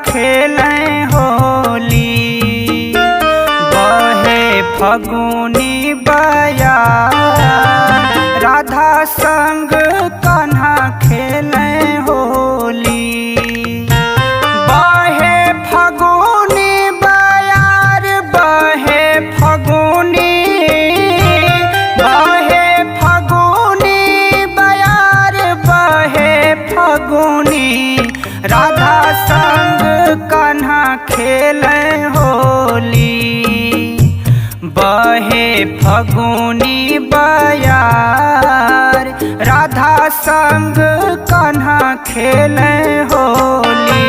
खेलें होली। बहे फगुनी बयार राधा संग कान्हा खेलें होली। बहे फगुनी बयार बहे फगुनी बयार बहे फगुनी राधा संग कान्हा खेलें होली। बहे फगुनी बयार राधा संग कान्हा खेलें होली।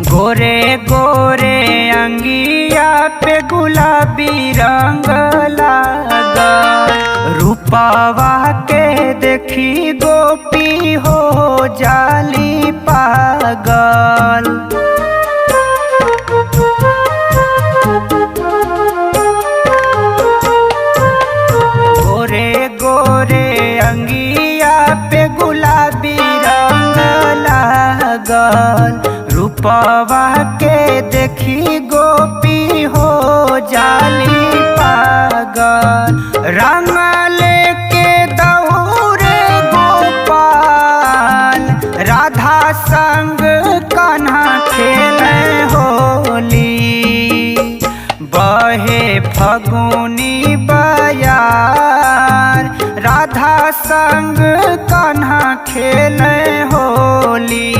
गोरे गोरे अंगिया पे गुलाबी रंग लागा। रूपावा के देखी गोपी हो जाली पागल। गोरे गोरे अंगिया पे गुलाबी रंग लागल। रूपवा के देखी गोपी हो जाली पागल। रंग लेके दौड़े गोपाल राधा संग कान्हा खेलें होली। बहे फगुनी बयार राधा संग कान्हा खेलें होली।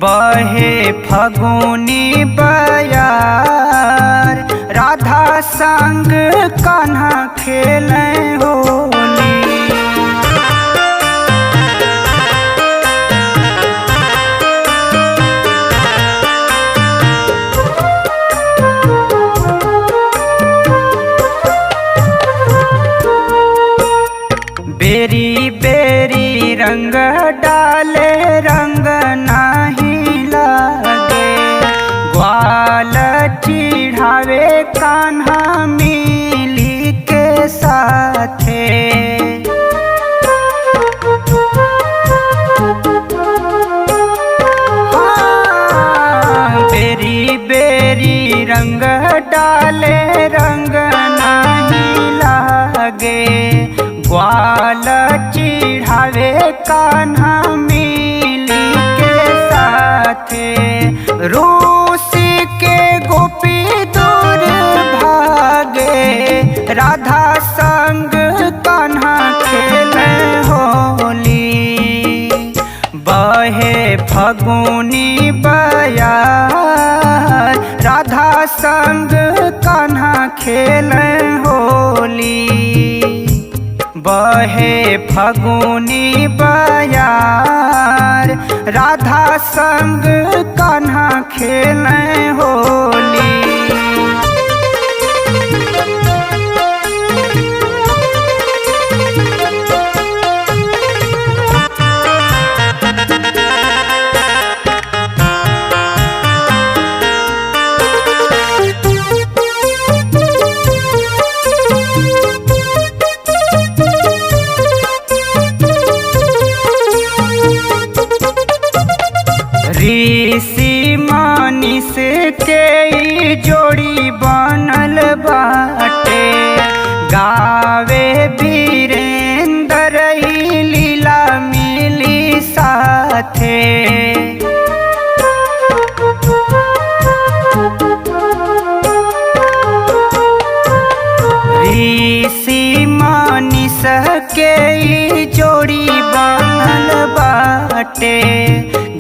बहे फगुनी बयार राधा संग कान्हा खेलें होली। बेरी बेरी रंग डाले रंग नाही लागे। ग्वाल चिढ़ावे कान्हा मिली के साथे। बेरी बेरी रंग डाले रंग नाही लागे। ग्वाल चिढ़ावे कान्हा मिली के साथे। रूसी के गोपी दूर भागे राधा संग कान्हा खेलें होली। बहे फगुनी बयार राधा संग कान्हा खेलें होली। बहे फगुनी बयार राधा संग कान्हा खेलें होली। ऋषि मानिस के ई जोड़ी बनल बाटे। गावे वीरेंद्र ई लीला मिली साथे। ऋषि मानिस के ई जोड़ी बनल बाटे।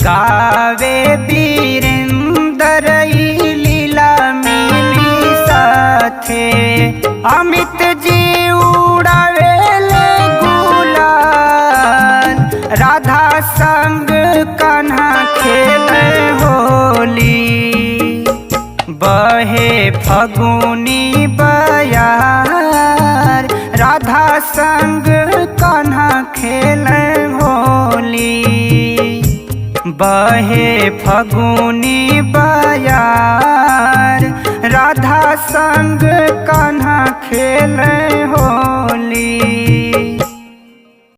गावे वीरेंद्र ई लीला मिली साथे। अमित जी उड़ावे ले गुलाल राधा संग कान्हा खेलें होली। बहे फगुनी बयार राधा संग कान्हा खेले होली। बहे फगुनी बयार राधा संग कान्हा खेले होली।